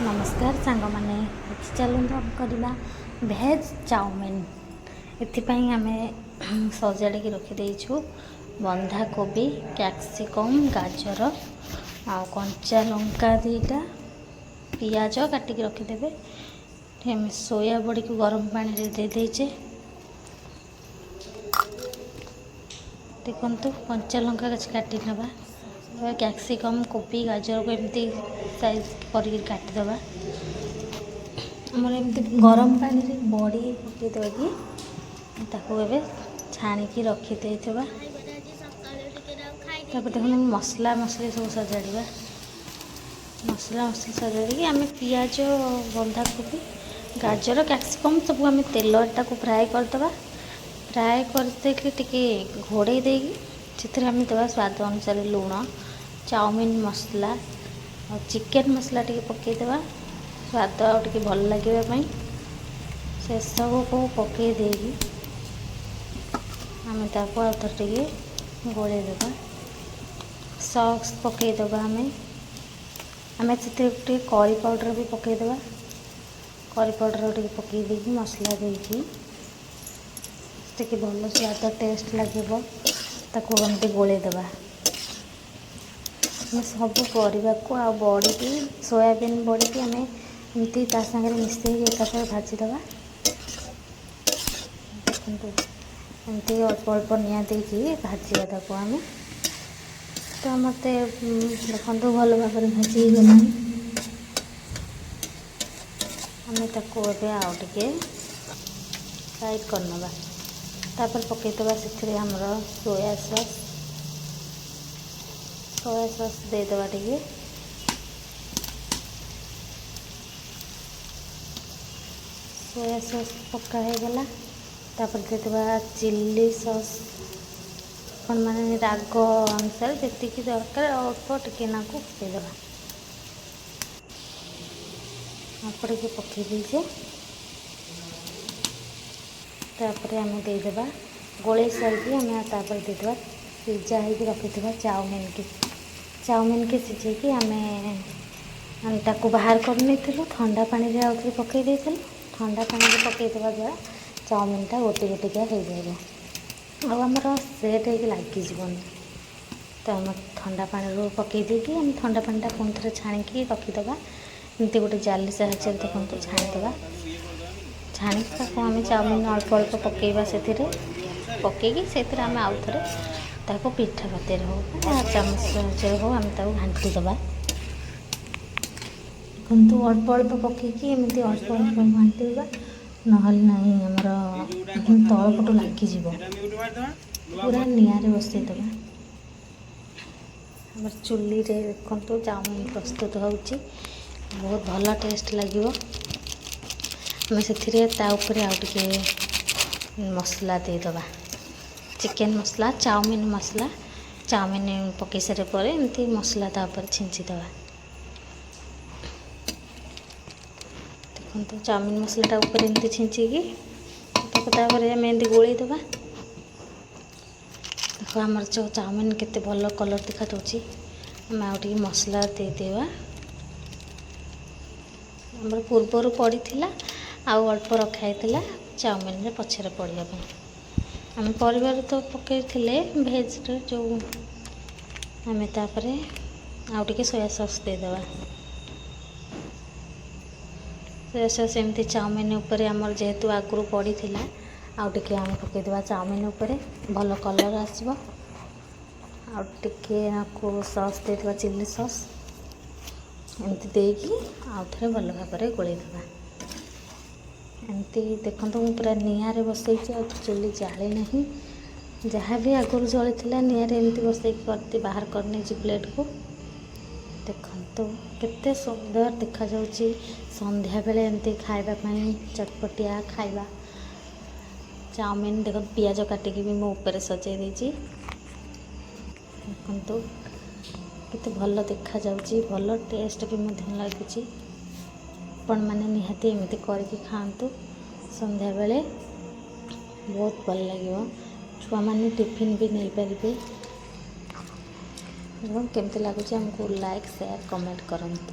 नमस्कार सांग मैंने चलते हम करवा भेज चाउमिन। एथिपाई आम सजाड़ी रखीदेचु बंधा कोबी, कैप्सिकम, गाजर आ कंचा लंका दीटा पियाज काटिक रखीदे। सोया बड़ी को गरम पानी दे देचे। देखु कंचा लंका काटी नवा कैप्सिकम कोबी गाजर को एमती साइज कर काटिदेवा। आमर एमती गरम पानी बड़ी पकईदेवा कि ताको ए छाणिकी रखीदे। देख मसला मसली सब सजाड़ा मसला मसली सजाड़ी आम पियाज बंधा कोबी गाजर कैप्सिकम सब आम तेल टाक फ्राए करदे। फ्राए करके घोड़े देती आम देवा स्वाद अनुसार लुण चाउमिन मसला और चिकेन मसला टी पकईदेवा स्वाद आगे भल लगे से सब को पकई देगी आम थे गोलेदेवा। सॉस पकईदेवा आम से करी पाउडर भी पकईदेवा। करी पाउडर टी पकई देगी मसला देगी भल स्वाद टेस्ट लगे ताको एमती गोलेदेवा। सब परिवा को आ बड़ी की सोयाबीन बड़ी की आम एमती सागर मिसई एकासा भाजीदेवा। देखो एमती अल्प अल्प निआ भाजा ताको आम तो मत देखो भल भाव भाजी गला आम ताको आउटे फ्राइड करनवा। तापर पकईदेवा से आमर सोया सॉस देदेवा टे सोया सॉस पक्का हो गला। तापर देदेवा चिल्ली सॉस अपन माने राग अनुसार जी दरकार अल्प टिके नाकू पकईदेवा। अल्प टे पकई दीजिए तापर आम देदेवा गोले सारिकी आम तापर देदेवा सिझा हो रखी चाउमिन के सिझेकी आम ताकू बाहर करनी ठंडा पानी रे आउथरे पकई देइथिलु। ठंडा पानी रे पकईदेवा द्वारा चाउमिनटा गोटी गोटिका हो जाए आमर सेट हो लगी जीवन। तो आम ठंडा पानी रू पकई देकी आम ठंडा पानीटा पुणी थे छाणिकी रखीदेवा। एमती गोटे जाली साहाଯ୍य देखो छाणीदेवा। छाणिक आम चाउमिन अल्प अल्प पकईवा से पकईकी से आम आउ थे ताको पिठा पतर हो चामच साहाଯ୍य हो आम घाटीदेवा। किंतु अल्प अल्प पकईकी एमती अल्प अल्प घाटीवा नहले नहीं आमर तलपटू लगिज पूरा निआरे बसईदेवा। आम चुली रे देखो चाउमिन प्रस्तुत हो बहुत भल टेस्ट लगे। आम से आउटे मसला देदेवा चिकेन मसला चाउमिन मसला चाउमिन पकई सारे पर एमती मसला तापर छींचीदेवा। देखो चाउमिन मसलाटा ऊपर एमती छींचिकी तापर आम एमती गोलेदेवा। देखो आमर जो चाउमिन केते भल कलर देखा जाउची आम आउटे मसला देदेवा। आमर पूर्वर पड़ी आउ अल्प रखाई चाउमिन रे पछरे पड़िया आम परिवार तो पकई भेज जो आम तापर आउटे सोया सॉस देदेवा। सोया सॉस एमती चाउमिन उपर आमर जेहेतु आगु पड़ी आउटे आम पकईदेवा चाउमिन उपर भल कलर आसो आउटे आपको सॉस देदेवा चिल्ली सॉस एमती देकी आउ थे भल भाव गोलेदेवा। एमती देखो मुझे पूरा निआरे बसई चुली जाली ना जहाँ भी आगुरी जली निआरे एमती बसई करती बाहर करनी प्लेट को। देखो केते सुंदर देखा जाउची संध्या बेले एमती खाइबापी चटपटिया खाइबा चाउमिन देखो पियाज काटिकी भी मो ऊपर सजाई देती। देखो केते भल देखा जाउची भल टेस्ट भी लगुच। आपण मैंने निहाती एमती करके खातु संध्या बेले बहुत भल लगे। छुआ मैंने टिफिन भी नहीं पारे। केमती लगुच आमको लाइक शेयर कमेंट करंतु।